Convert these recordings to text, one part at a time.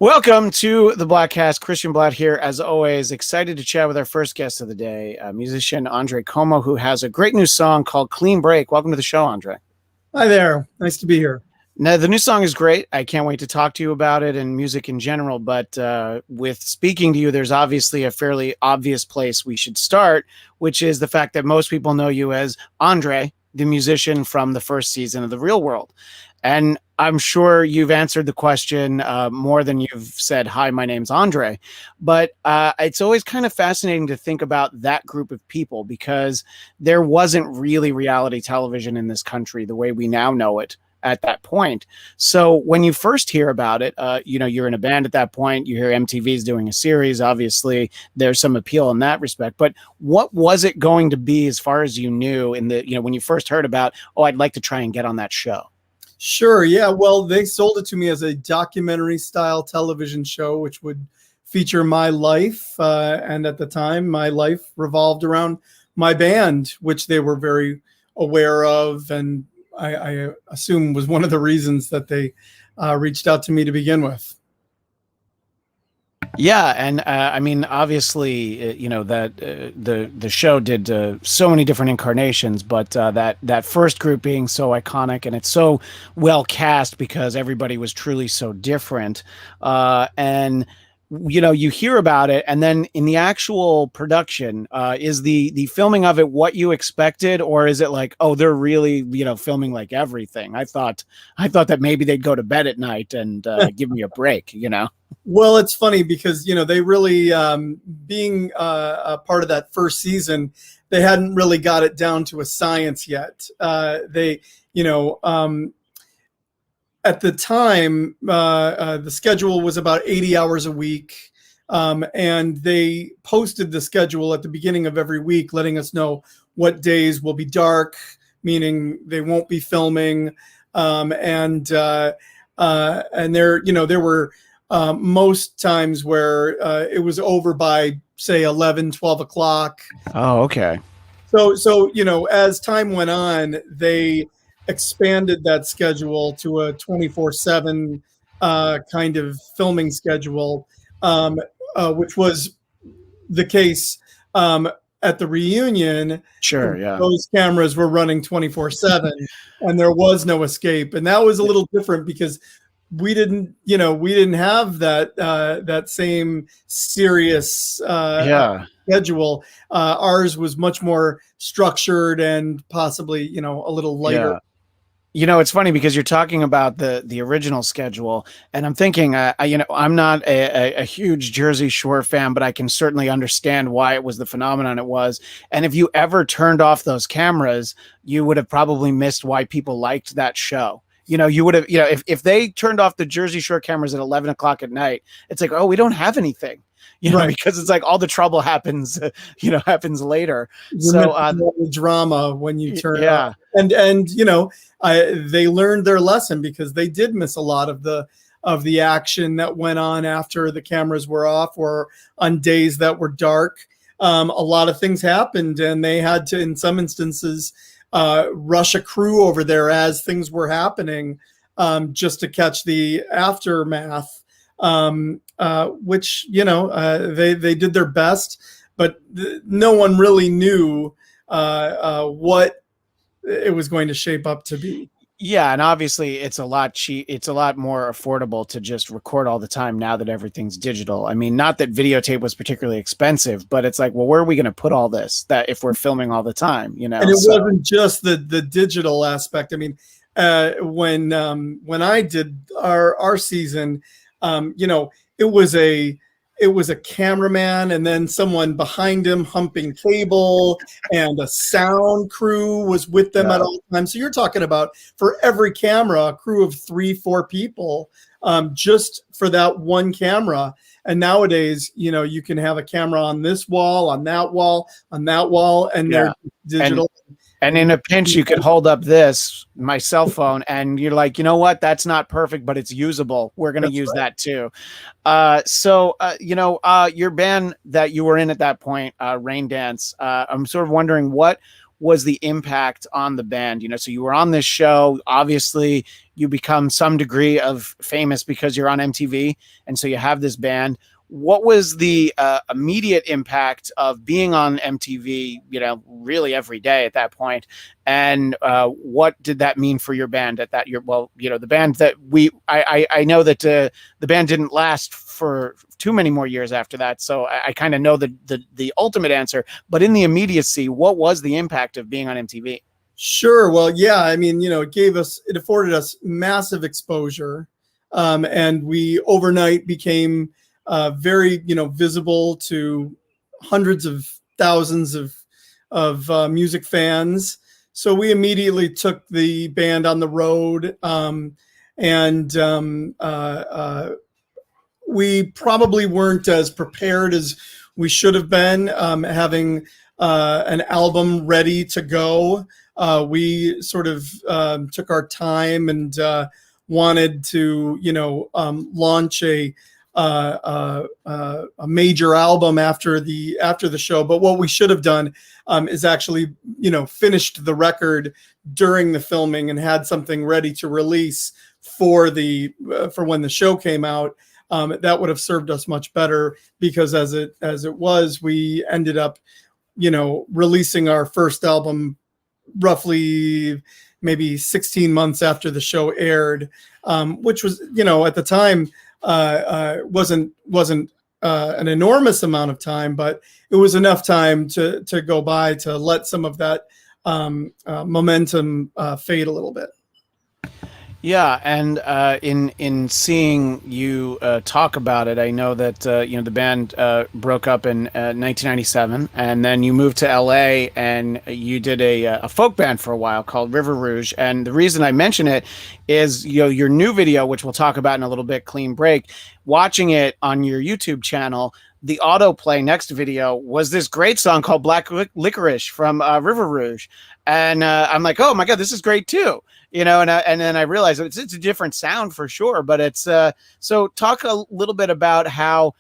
Welcome to the Bladtcast. Christian Blatt here, as always. Excited to chat with our first guest of the day, musician Andre Comeau, who has a great new song called Clean Break. Welcome to the show, Andre. Hi there. Nice to be here. Now, the new song is great. I can't wait to talk to you about it and music in general. But with speaking to you, there's obviously a fairly obvious place we should start, which is the fact that most people know you as Andre, the musician from the first season of The Real World. And I'm sure you've answered the question more than you've said, hi, my name's Andre. But it's always kind of fascinating to think about that group of people because there wasn't really reality television in this country the way we now know it at that point. So when you first hear about it, you're in a band at that point, you hear MTV's doing a series, obviously there's some appeal in that respect, but what was it going to be as far as you knew in the, when you first heard about, oh, I'd like to try and get on that show? Sure. Yeah. Well, they sold it to me as a documentary style television show, which would feature my life. And at the time, my life revolved around my band, which they were very aware of. And I assume was one of the reasons that they reached out to me to begin with. Yeah, and I mean, obviously, that the show did so many different incarnations, but that first group being so iconic and it's so well cast because everybody was truly so different, and you hear about it, and then in the actual production, is the filming of it what you expected, or is it like, oh, they're really filming like everything? I thought that maybe they'd go to bed at night and give me a break, Well, it's funny because, they really, being a part of that first season, they hadn't really got it down to a science yet. At the time, the schedule was about 80 hours a week. And they posted the schedule at the beginning of every week, letting us know what days will be dark, meaning they won't be filming. And there were most times where it was over by, say, 11, 12 o'clock. Oh, okay. So as time went on, they expanded that schedule to a 24/7 kind of filming schedule, which was the case at the reunion. Sure, yeah. Those cameras were running 24/7 and there was no escape. And that was a little different because we didn't have that same serious schedule. Ours was much more structured and possibly, a little lighter. Yeah. It's funny because you're talking about the original schedule, and I'm thinking, I'm not a huge Jersey Shore fan, but I can certainly understand why it was the phenomenon it was. And if you ever turned off those cameras, you would have probably missed why people liked that show. You would have, if they turned off the Jersey Shore cameras at 11 o'clock at night, it's like, oh, we don't have anything, right. Because it's like all the trouble happens, happens later. So the drama when you turn off. And they learned their lesson because they did miss a lot of the action that went on after the cameras were off or on days that were dark. A lot of things happened and they had to, in some instances, rush a crew over there as things were happening, just to catch the aftermath, which, they did their best, but no one really knew what it was going to shape up to be. Yeah, and obviously it's a lot it's a lot more affordable to just record all the time now that everything's digital. I mean, not that videotape was particularly expensive, but it's like, well, where are we going to put all this that if we're filming all the time, And it wasn't just the digital aspect. I mean, when I did our season, it was a cameraman and then someone behind him humping cable, and a sound crew was with them at all times. So you're talking about, for every camera, a crew of 3-4 people, just for that one camera. And nowadays, you can have a camera on this wall, on that wall, and they're digital. And in a pinch, you could hold up my cell phone, and you're like, you know what? That's not perfect, but it's usable. We're going to use that too. Your band that you were in at that point, Rain Dance, I'm sort of wondering what was the impact on the band? So you were on this show, obviously you become some degree of famous because you're on MTV, and so you have this band. What was the immediate impact of being on MTV, really every day at that point? And what did that mean for your band at that year? Well, the band that I know that the band didn't last for too many more years after that. So I kind of know the ultimate answer, but in the immediacy, what was the impact of being on MTV? Sure. Well, yeah, I mean, it afforded us massive exposure. And we overnight became very, visible to hundreds of thousands of music fans. So we immediately took the band on the road, and we probably weren't as prepared as we should have been, having an album ready to go. We sort of took our time and wanted to, launch a major album after the show. But what we should have done is actually, finished the record during the filming and had something ready to release for when the show came out. That would have served us much better, because as it was, we ended up, releasing our first album roughly maybe 16 months after the show aired, which was, at the time, wasn't an enormous amount of time, but it was enough time to go by to let some of that momentum fade a little bit. Yeah, and in seeing you talk about it, I know that the band broke up in 1997, and then you moved to LA and you did a folk band for a while called River Rouge. And the reason I mention it is your new video, which we'll talk about in a little bit, Clean Break. Watching it on your YouTube channel, the autoplay next video was this great song called Black Licorice from River Rouge, and I'm like, oh my god, this is great too. And then I realized it's a different sound for sure, but it's so talk a little bit about how,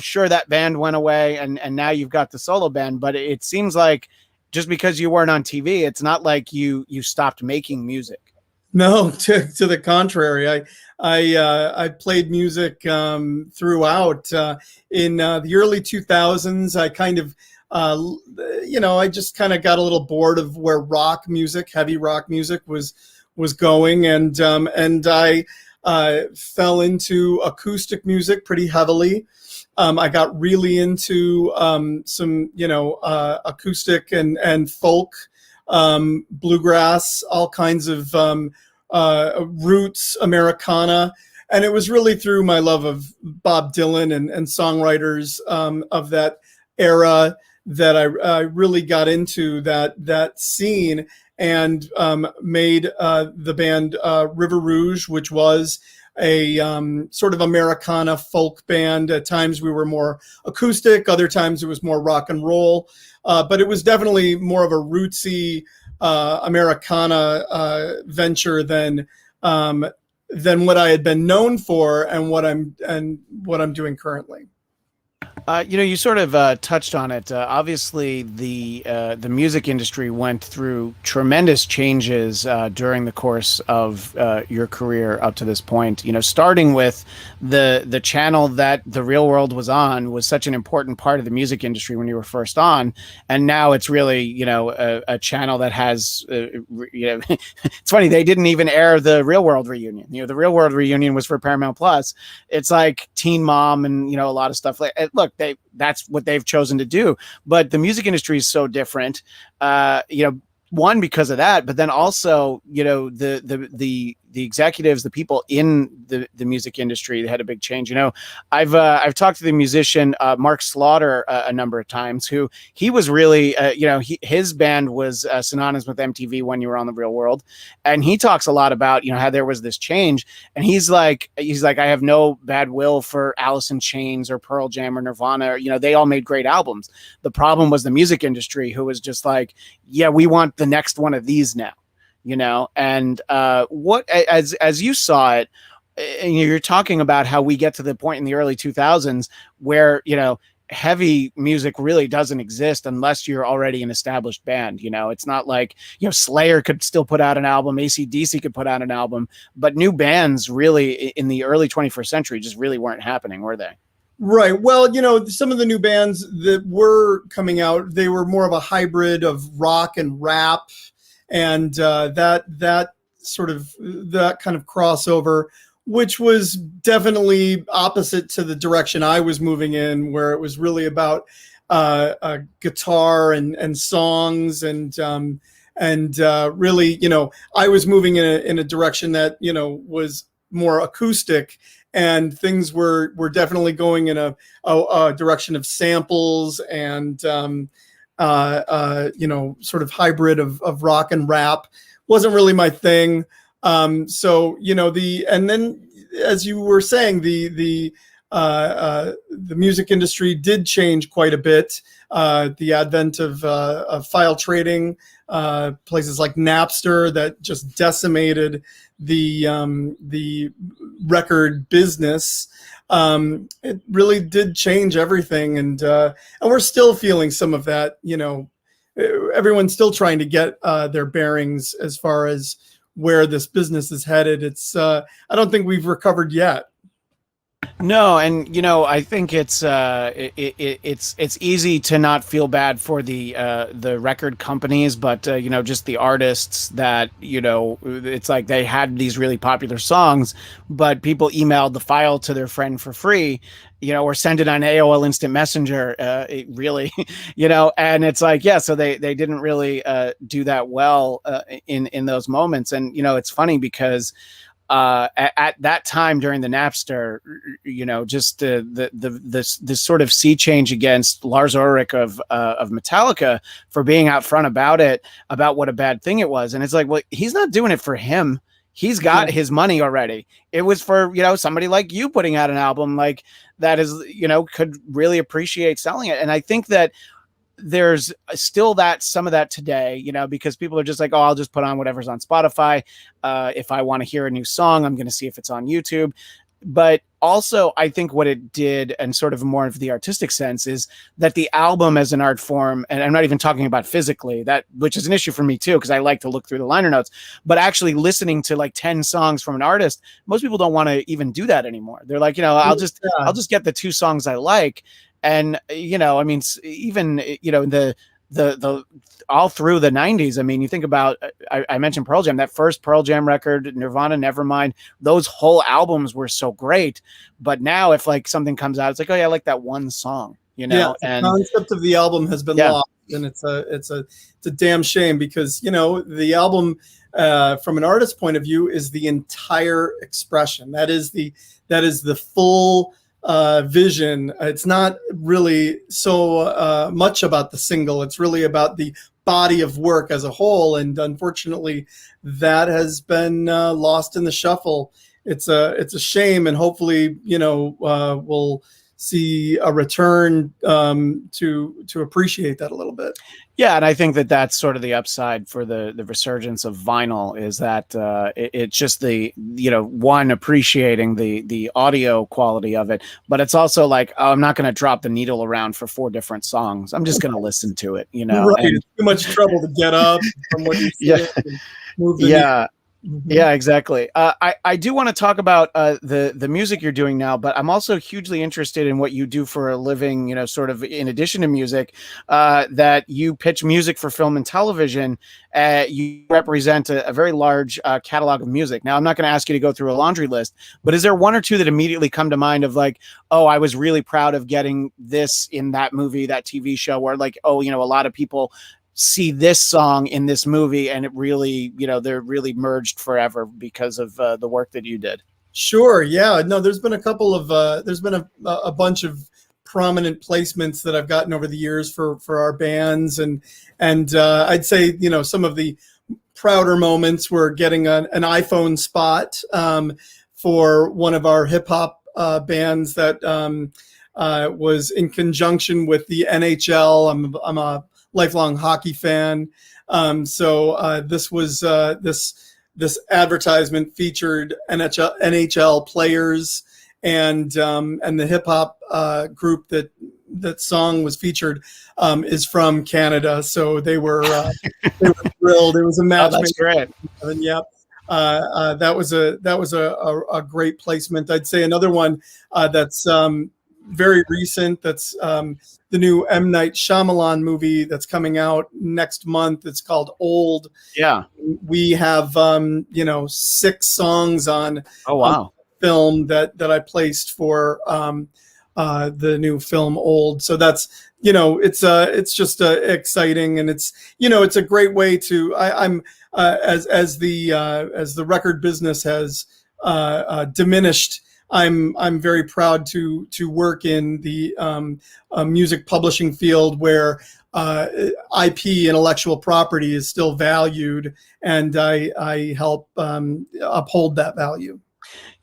sure, that band went away and now you've got the solo band, but it seems like just because you weren't on TV, it's not like you stopped making music. No, to the contrary. I played music throughout. In the early 2000s, I kind of I just kind of got a little bored of where heavy rock music was going, and I fell into acoustic music pretty heavily. I got really into some acoustic and folk, bluegrass, all kinds of roots Americana, and it was really through my love of Bob Dylan and songwriters of that era that I really got into that scene, and made the band River Rouge, which was a sort of Americana folk band. At times we were more acoustic, other times it was more rock and roll, but it was definitely more of a rootsy Americana venture than what I had been known for and what I'm doing currently. You sort of touched on it. Obviously, the music industry went through tremendous changes during the course of your career up to this point. Starting with the channel that The Real World was on was such an important part of the music industry when you were first on, and now it's really a channel that has it's funny, they didn't even air the Real World reunion. The Real World reunion was for Paramount Plus. It's like Teen Mom and a lot of stuff. Look, that's what they've chosen to do, but the music industry is so different, one, because of that, but then also, the executives, the people in the music industry, they had a big change. I've talked to the musician Mark Slaughter a number of times, who he was really, his band was synonymous with MTV when you were on The Real World, and he talks a lot about how there was this change, and he's like, I have no bad will for Alice in Chains or Pearl Jam or Nirvana. They all made great albums. The problem was the music industry, who was just like, yeah, we want the next one of these now. And what, as you saw it, and you're talking about how we get to the point in the early 2000s where, heavy music really doesn't exist unless you're already an established band. It's not like, Slayer could still put out an album, AC/DC could put out an album, but new bands really in the early 21st century just really weren't happening, were they? Right. Well, some of the new bands that were coming out, they were more of a hybrid of rock and rap, and that kind of crossover, which was definitely opposite to the direction I was moving in, where it was really about guitar and songs and really, I was moving in a direction that was more acoustic. And things were definitely going in a direction of samples and sort of hybrid of rock and rap. Wasn't really my thing. So and then as you were saying, the music industry did change quite a bit. The advent of file trading, places like Napster that just decimated the record business. It really did change everything, and we're still feeling some of that. Everyone's still trying to get their bearings as far as where this business is headed. I don't think we've recovered yet. No, and I think it's easy to not feel bad for the record companies, but just the artists that it's like they had these really popular songs, but people emailed the file to their friend for free, or send it on AOL Instant Messenger. It really, and it's like, yeah, so they didn't really do that well in those moments, and it's funny because. At that time during the Napster, just this sort of sea change against Lars Ulrich of Metallica for being out front about what a bad thing it was. And it's like, well, he's not doing it for him. He's got his money already. It was for, somebody like you putting out an album like that is, could really appreciate selling it. And I think that there's still some of that today, because people are just like, oh, I'll just put on whatever's on Spotify. If I want to hear a new song, I'm going to see if it's on YouTube. But also, I think what it did, and sort of more of the artistic sense, is that the album as an art form, and I'm not even talking about physically, which is an issue for me too, because I like to look through the liner notes, but actually listening to like 10 songs from an artist, most people don't want to even do that anymore. They're like, I'll just get the 2 songs I like. And, even, the all through the 90s. I mean, you think about, I mentioned Pearl Jam, that first Pearl Jam record, Nirvana, Nevermind, those whole albums were so great. But now if like something comes out, it's like, oh yeah, I like that one song, and the concept of the album has been lost, and it's a damn shame, because, the album, from an artist's point of view, is the entire expression. That is the full vision. It's not really so much about the single. It's really about the body of work as a whole. And unfortunately, that has been lost in the shuffle. It's a shame, and hopefully, we'll see a return to appreciate that a little bit. Yeah, and I think that that's sort of the upside for the resurgence of vinyl, is that it's just the one, appreciating the audio quality of it, but it's also like, oh, I'm not going to drop the needle around for 4 different songs. I'm just going to listen to it. Right. And, it's too much trouble to get up from what you see. Move the needle. Mm-hmm. Yeah, exactly. I do want to talk about the music you're doing now, but I'm also hugely interested in what you do for a living, sort of in addition to music, that you pitch music for film and television. You represent a very large catalog of music. Now, I'm not going to ask you to go through a laundry list, but is there 1 or 2 that immediately come to mind of like, oh, I was really proud of getting this in that movie, that TV show, where like, oh, a lot of people see this song in this movie, and it really, they're really merged forever because of the work that you did? Sure. Yeah. No, there's been a couple of, there's been a bunch of prominent placements that I've gotten over the years for our bands. And I'd say, some of the prouder moments were getting an iPhone spot for one of our hip hop bands that was in conjunction with the NHL. I'm a lifelong hockey fan. So this was this advertisement featured NHL players, and the hip hop group that song was featured is from Canada, so they were thrilled. It was a match. Oh, that's great. And yep. That was a great placement. I'd say another one that's very recent. That's the new M. Night Shyamalan movie that's coming out next month. It's called Old. Yeah. We have 6 songs on. Oh wow. Film that I placed for the new film Old. So that's it's just exciting, and it's a great way to I'm as the record business has diminished. I'm very proud to work in the music publishing field where IP, intellectual property, is still valued, and I help uphold that value.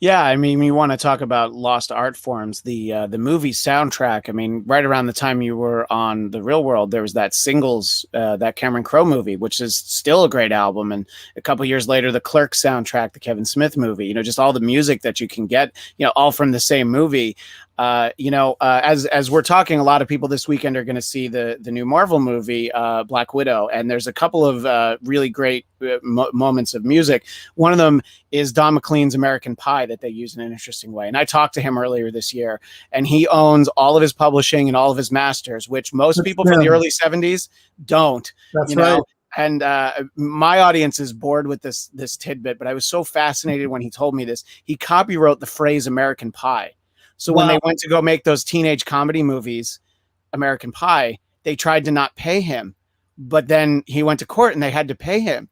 Yeah, I mean, you want to talk about lost art forms. The movie soundtrack. I mean, right around the time you were on The Real World, there was that Singles, that Cameron Crowe movie, which is still a great album. And a couple years later, the Clerks soundtrack, the Kevin Smith movie. Just all the music that you can get, all from the same movie. As we're talking, a lot of people this weekend are going to see the new Marvel movie, Black Widow, and there's a couple of really great moments of music. One of them is Don McLean's American Pie that they use in an interesting way. And I talked to him earlier this year, and he owns all of his publishing and all of his masters, which most people from the early 70s don't. That's right. And my audience is bored with this tidbit, but I was so fascinated when he told me this. He copywrote the phrase American Pie. So when they went to go make those teenage comedy movies, American Pie, they tried to not pay him, but then he went to court and they had to pay him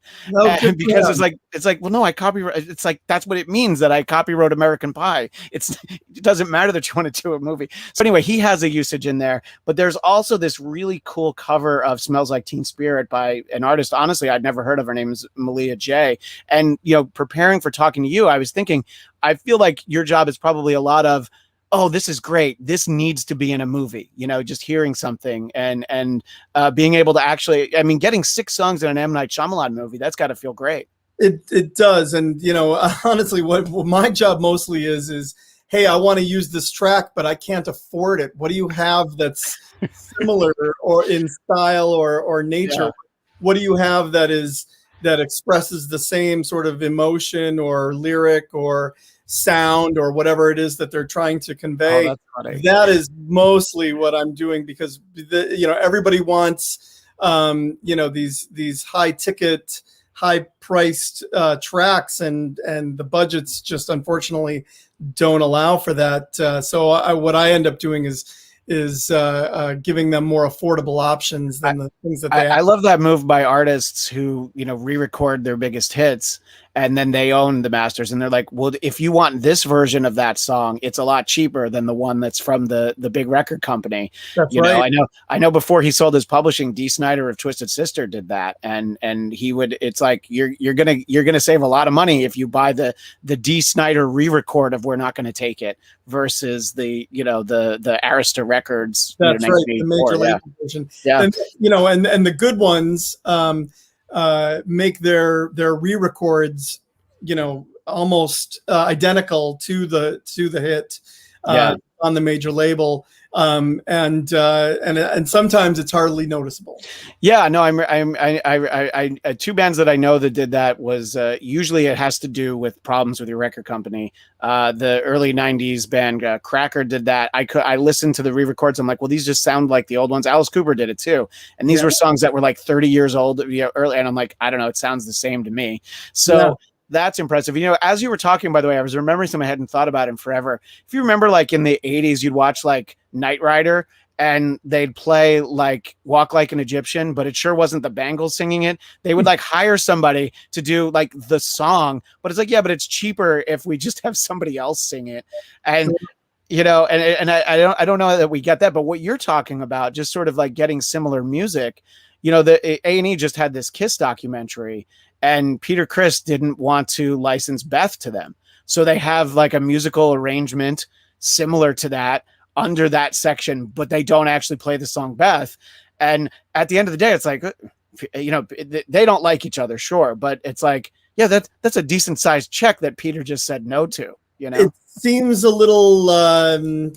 because it's like, well, no, I copyright. It's like, that's what it means that I copyright American Pie. It doesn't matter that you want to do a movie. So anyway, he has a usage in there, but there's also this really cool cover of Smells Like Teen Spirit by an artist. Honestly, I'd never heard of. Her name is Malia J. And, preparing for talking to you, I was thinking, I feel like your job is probably a lot of, oh, this is great. This needs to be in a movie, just hearing something and being able to actually, getting 6 songs in an M. Night Shyamalan movie, that's got to feel great. It does. And, honestly, what my job mostly is, hey, I want to use this track, but I can't afford it. What do you have that's similar or in style or nature? Yeah. What do you have that expresses the same sort of emotion or lyric or sound or whatever it is that they're trying to convey? That is mostly what I'm doing, because everybody wants these high ticket, high priced tracks, and the budgets just unfortunately don't allow for that. So what I end up doing is giving them more affordable options than the things that they have. I love that move by artists who re-record their biggest hits, and then they own the masters, and they're like, well, if you want this version of that song, it's a lot cheaper than the one that's from the big record company. That's right. I know before he sold his publishing, Dee Snider of Twisted Sister did that, and he would, it's like you're gonna save a lot of money if you buy the Dee Snider re-record of We're Not Gonna Take It versus the Arista Records. That's right, the major label version. Yeah. And the good ones make their re-records almost identical to the hit on the major label, and sometimes it's hardly noticeable. Yeah, no, I 2 bands that I know that did that was usually it has to do with problems with your record company. The early 90s band Cracker did that. I listened to the re-records. I'm like, well, these just sound like the old ones. Alice Cooper did it too. And these were songs that were like 30 years old early. And I'm like, I don't know, it sounds the same to me. So that's impressive. As you were talking, by the way, I was remembering something I hadn't thought about in forever. If you remember, like in the 80s, you'd watch like Knight Rider, and they'd play like Walk Like an Egyptian, but it sure wasn't the Bangles singing it. They would like hire somebody to do like the song, but it's like, yeah, but it's cheaper if we just have somebody else sing it. And I don't know that we get that, but what you're talking about, just sort of like getting similar music, the A&E just had this Kiss documentary, and Peter Criss didn't want to license Beth to them. So they have like a musical arrangement similar to that under that section, but they don't actually play the song Beth. And at the end of the day, it's like, they don't like each other, sure, but it's like, yeah, that's a decent sized check that Peter just said no to. you know? It seems a little,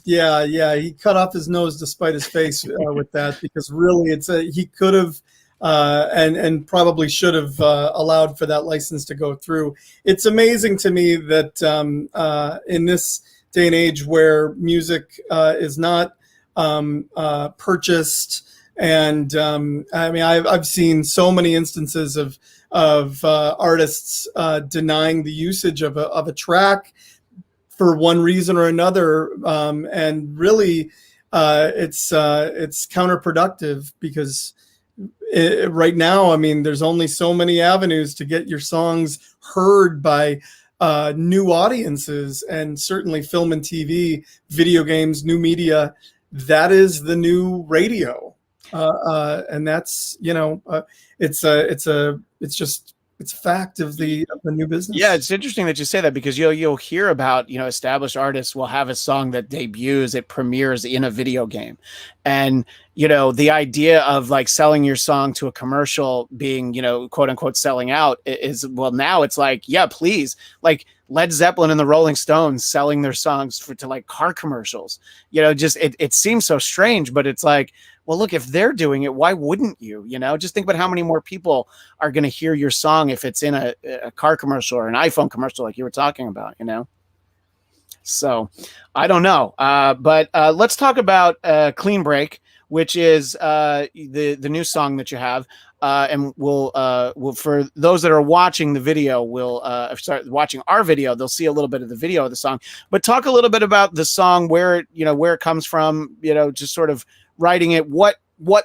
yeah. He cut off his nose to spite his face with that, because really, he could have and probably should have allowed for that license to go through. It's amazing to me that in this day and age where music is not purchased, and I mean, I've seen so many instances of artists denying the usage of a track for one reason or another, and really, it's counterproductive, because right now, I mean, there's only so many avenues to get your songs heard by new audiences, and certainly film and TV, video games, new media. That is the new radio, and that's it's a fact of the new business. Yeah, it's interesting that you say that, because you'll hear about, established artists will have a song that debuts, it premieres in a video game. And, the idea of like selling your song to a commercial being, quote unquote, selling out is, well, now it's like, yeah, please, like Led Zeppelin and the Rolling Stones selling their songs to like car commercials, just, it seems so strange, but it's like, well, look, if they're doing it, why wouldn't you? Just think about how many more people are going to hear your song if it's in a car commercial or an iPhone commercial, like you were talking about, So I don't know. But let's talk about Clean Break, which is the new song that you have. And we'll for those that are watching the video, we'll start watching our video. They'll see a little bit of the video of the song, but talk a little bit about the song, where it comes from, just sort of writing it, what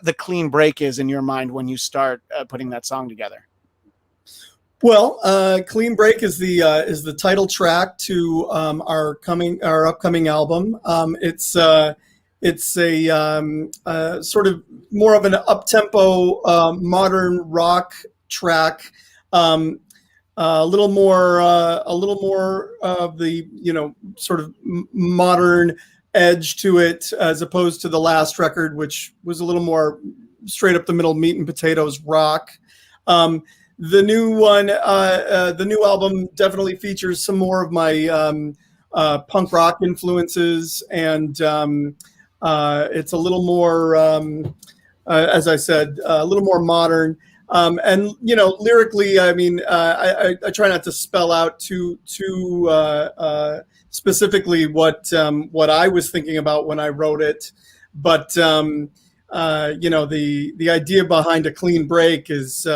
the Clean Break is in your mind when you start putting that song together. Well, Clean Break is the title track to our upcoming album. It's a sort of more of an up-tempo modern rock track, a little more of the sort of modern edge to it, as opposed to the last record, which was a little more straight up the middle, meat and potatoes rock. The new one, the new album definitely features some more of my punk rock influences, and it's a little more, as I said, a little more modern. And lyrically, I mean, I try not to spell out too specifically what I was thinking about when I wrote it, but the idea behind a clean break is,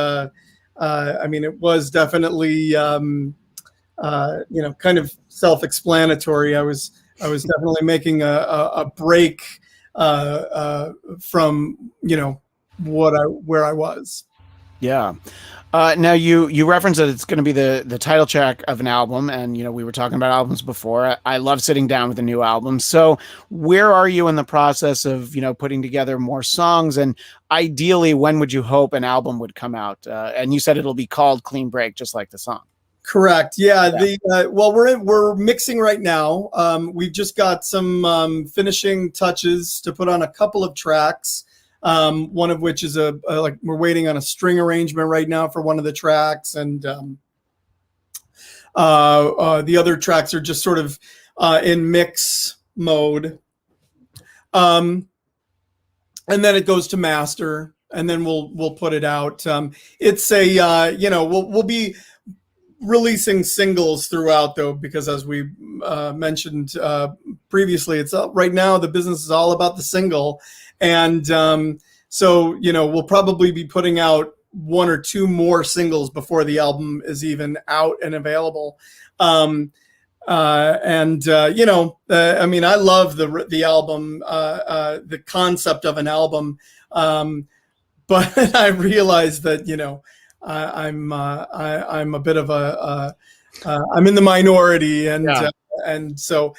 I mean, it was definitely kind of self-explanatory. I was definitely making a break from where I was. Yeah. Now you referenced that it's going to be the title track of an album, and we were talking about albums before. I love sitting down with a new album. So where are you in the process of putting together more songs, and ideally when would you hope an album would come out? And you said it'll be called Clean Break, just like the song. Correct. Yeah. Well, we're mixing right now. We've just got some finishing touches to put on a couple of tracks. One of which is like we're waiting on a string arrangement right now for one of the tracks, and the other tracks are just sort of in mix mode. And then it goes to master, and then we'll put it out. It's a we'll be releasing singles throughout, though, because as we mentioned previously, it's right now the business is all about the single. And so, we'll probably be putting out one or two more singles before the album is even out and available. I mean, I love the album, the concept of an album. But I realize that, I'm a bit of I'm in the minority, and Yeah. And so,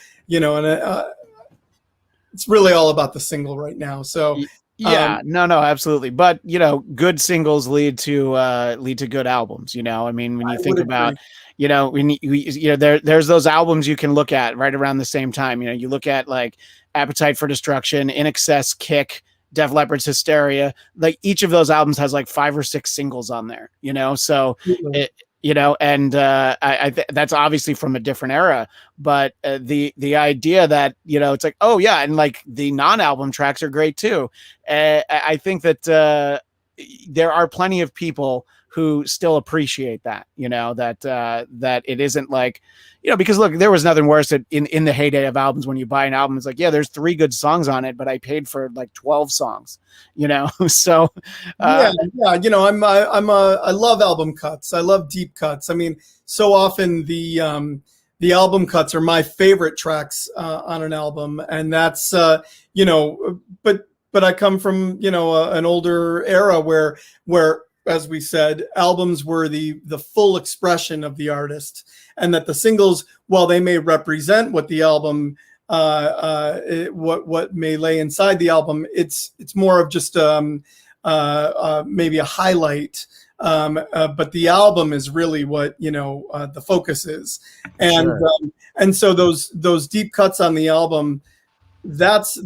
it's really all about the single right now. So yeah, no, absolutely. But good singles lead to good albums. I mean, when you think about, there's those albums you can look at right around the same time. You look at like Appetite for Destruction, In Excess, Kick, Def Leppard's Hysteria. Like each of those albums has like 5 or 6 singles on there. So and that's obviously from a different era, but the idea that, it's like, oh yeah, and like the non-album tracks are great too. I think that there are plenty of people who still appreciate that, that it isn't like, because look, there was nothing worse in the heyday of albums when you buy an album, it's like, yeah, there's 3 good songs on it, but I paid for like 12 songs, so I love album cuts. I love deep cuts. I mean, so often the album cuts are my favorite tracks on an album, and that's but I come from an older era where as we said, albums were the full expression of the artist, and that the singles, while they may represent what the album what may lay inside the album, it's more of just maybe a highlight, but the album is really what the focus is, and Sure. And so those deep cuts on the album, that's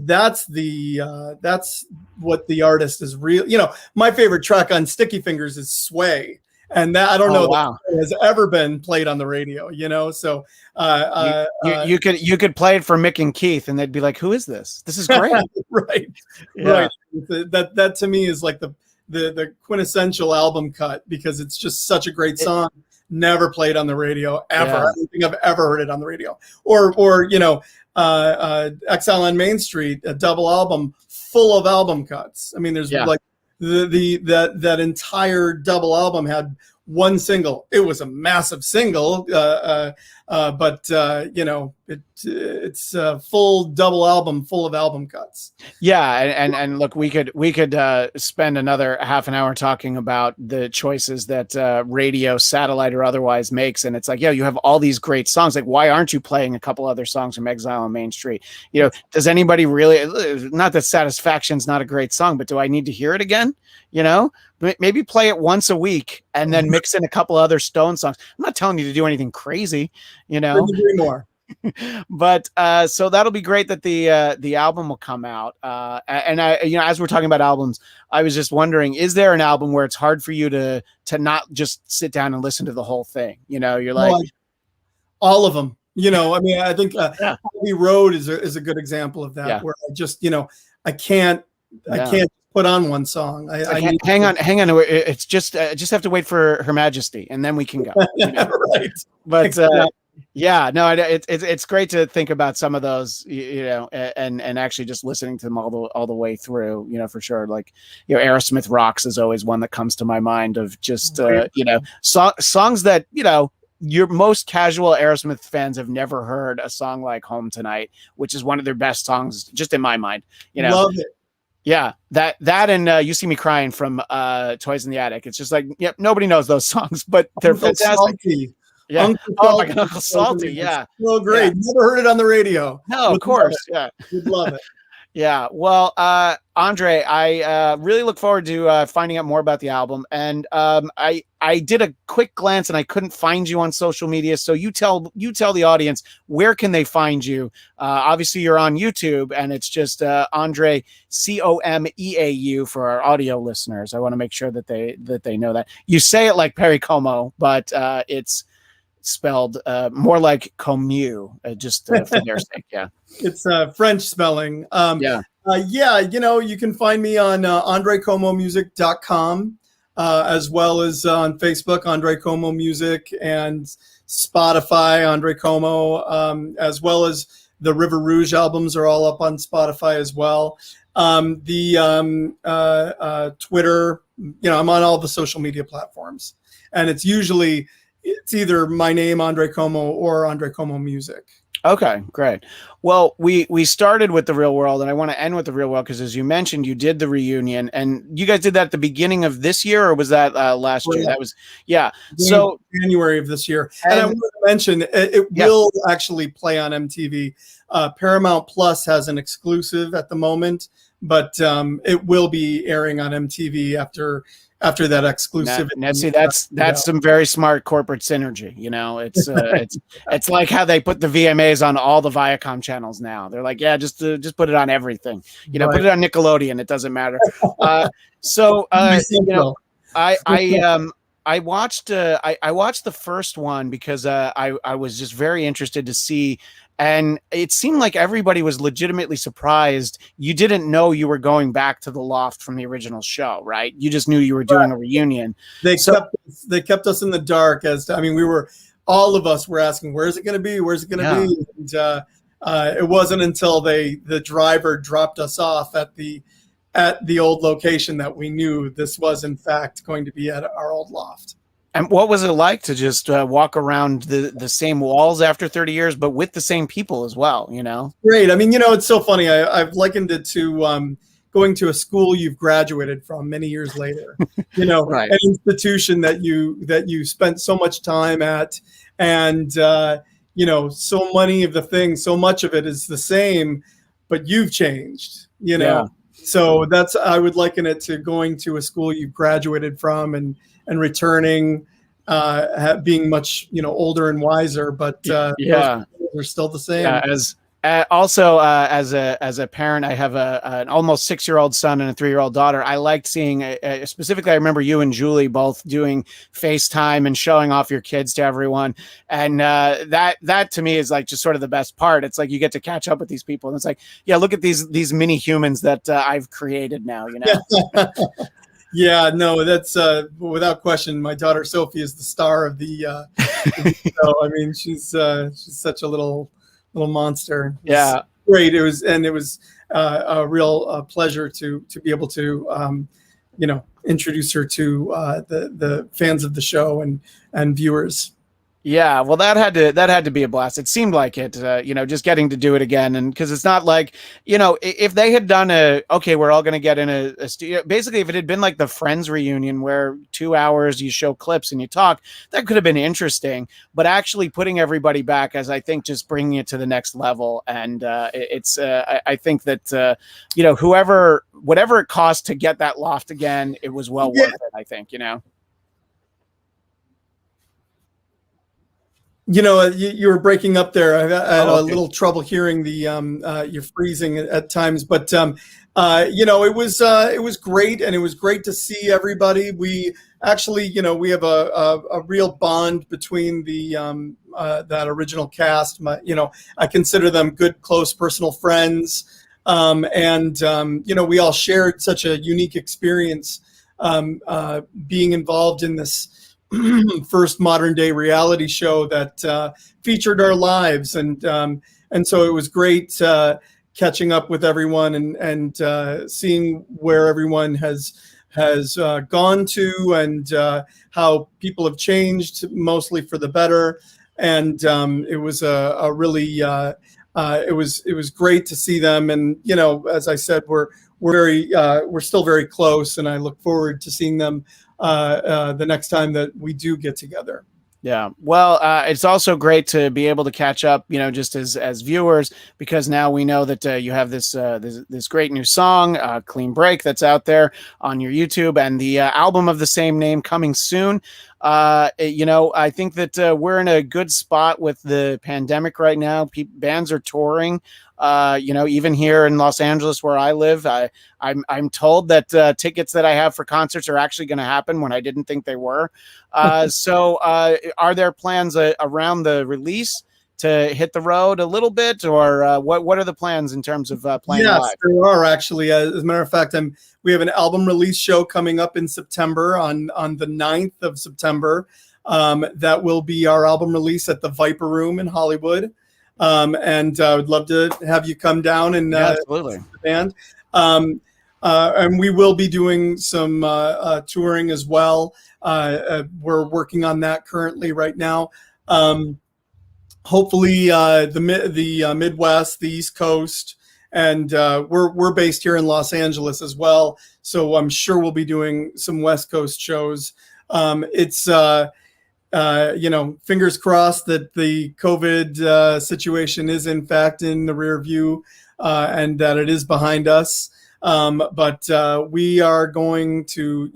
what the artist is real. My favorite track on Sticky Fingers is Sway, and that I don't know Wow. that has ever been played on the radio, so you could play it for Mick and Keith and they'd be like, who is this? This is great. Right. That to me is like the quintessential album cut, because it's just such a great song. Never played on the radio ever. I don't think I've ever heard it on the radio. Or Exile on Main Street, a double album full of album cuts. I mean, there's like that entire double album had one single. It was a massive single, but it's a full double album full of album cuts. Yeah, and look, we could spend another half an hour talking about the choices that radio, satellite, or otherwise makes, and it's like, yeah, you have all these great songs. Like, why aren't you playing a couple other songs from Exile on Main Street? Does anybody really? Not that Satisfaction's not a great song, but do I need to hear it again? Maybe play it once a week and then mix in a couple other Stone songs. I'm not telling you to do anything crazy, Couldn't agree more. But so that'll be great that the album will come out. And I, as we're talking about albums, I was just wondering, is there an album where it's hard for you to not just sit down and listen to the whole thing? You're like, all of them. I mean, I think Abbey Road is a good example of that, where I just, I can't put on one song. Hang on. It's just have to wait for Her Majesty, and then we can go. Right. But exactly. It's great to think about some of those, and actually just listening to them all the way through, for sure. Like, Aerosmith Rocks is always one that comes to my mind of just, songs that, your most casual Aerosmith fans have never heard a song like Home Tonight, which is one of their best songs, just in my mind, Love it. Yeah, that and You See Me Crying from Toys in the Attic. It's just like, yep, nobody knows those songs, but they're fantastic. Salty. Yeah. Uncle My God, Uncle Salty. Yeah. So great. Yeah. Never heard it on the radio. No, of course. Yeah. You'd love it. Yeah. Well, Andre, I really look forward to finding out more about the album. And I did a quick glance and I couldn't find you on social media. So you tell the audience, where can they find you? Obviously, you're on YouTube, and it's just Andre Comeau for our audio listeners. I want to make sure that they know that. You say it like Perry Como, but it's spelled more like Comeau, just for their sake. Yeah. It's French spelling. You can find me on AndreComeauMusic.com, as well as on Facebook, Andre Comeau Music, and Spotify, Andre Comeau, as well as the River Rouge albums are all up on Spotify as well. Twitter, I'm on all the social media platforms, and it's either my name, Andre Comeau, or Andre Comeau Music. Okay, great. Well, we started with The Real World, and I want to end with The Real World because, as you mentioned, you did the reunion, and you guys did that at the beginning of this year, or was that last year? That was, so January of this year. And I want to mention, it will actually play on MTV. Paramount Plus has an exclusive at the moment, but it will be airing on MTV after that exclusivity. Now, see, that's some very smart corporate synergy. It's like how they put the VMAs on all the Viacom channels now. They're like, yeah, just put it on everything. Put it on Nickelodeon. It doesn't matter. I I watched I watched the first one because I was just very interested to see, and it seemed like everybody was legitimately surprised. You didn't know you were going back to the loft from the original show, right? You just knew you were doing a reunion. They kept us in the dark as to, I mean, all of us were asking, where's it going to be? Where's it going to be? And it wasn't until the driver dropped us off at the old location that we knew this was in fact going to be at our old loft. And what was it like to just walk around the same walls after 30 years, but with the same people as well, you know? Great. I mean, it's so funny. I've likened it to going to a school you've graduated from many years later, Right. An institution that you spent so much time at, and, so many of the things, so much of it is the same, but you've changed, Yeah. So I would liken it to going to a school you've graduated from and returning, being much, older and wiser, but they're still the same. Yeah, as a parent, I have an almost 6-year-old son and a 3-year-old daughter. I liked seeing specifically. I remember you and Julie both doing FaceTime and showing off your kids to everyone, and that to me is like just sort of the best part. It's like you get to catch up with these people, and it's like, yeah, look at these mini humans that I've created now. Yeah, no, that's without question. My daughter Sophie is the star of the show. I mean, she's such a little monster. Yeah, great. It was a real pleasure to be able to introduce her to the fans of the show and viewers. Yeah, well, that had to be a blast. It seemed like it, just getting to do it again, and because it's not like, if they had done we're all going to get in a studio. Basically, if it had been like the Friends reunion where 2 hours you show clips and you talk, that could have been interesting. But actually putting everybody back, as I think, just bringing it to the next level, and I think that whatever it cost to get that loft again, it was well worth it. I think. You were breaking up there. I had a little trouble hearing you're freezing at times, but it was great, and it was great to see everybody. We actually, we have a real bond between that original cast. I consider them good, close, personal friends, and we all shared such a unique experience being involved in this first modern day reality show that featured our lives, and so it was great catching up with everyone and seeing where everyone has gone to, and how people have changed, mostly for the better. And it was a really it was great to see them, and as I said, we're still very close, and I look forward to seeing them the next time that we do get together. Yeah. Well, it's also great to be able to catch up, just as viewers, because now we know that you have this great new song, Clean Break, that's out there on your YouTube, and the album of the same name coming soon. I think that we're in a good spot with the pandemic right now. Bands are touring. Even here in Los Angeles, where I live, I'm told that tickets that I have for concerts are actually going to happen when I didn't think they were. So are there plans around the release to hit the road a little bit, or what are the plans in terms of playing live? Yes, there are actually. As a matter of fact, we have an album release show coming up in September on the 9th of September. That will be our album release at the Viper Room in Hollywood. And I would love to have you come down and absolutely the band. And we will be doing some touring as well. We're working on that currently right now. Hopefully the Midwest, the East Coast, and we're based here in Los Angeles as well. So I'm sure we'll be doing some West Coast shows. It's fingers crossed that the COVID situation is in fact in the rear view, and that it is behind us. But we are going to,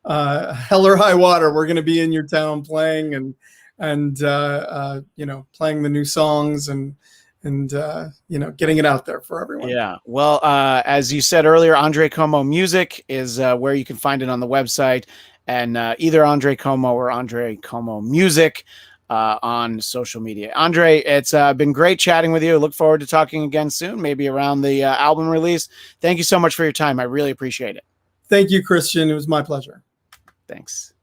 hell or high water, we're going to be in your town playing and playing the new songs and getting it out there for everyone. Yeah. Well, as you said earlier, Andre Comeau Music is where you can find it on the website. and either Andre Comeau or Andre Comeau Music on social media. Andre, it's been great chatting with you. I look forward to talking again soon, maybe around the album release. Thank you so much for your time. I really appreciate it. Thank you, Christian. It was my pleasure. Thanks.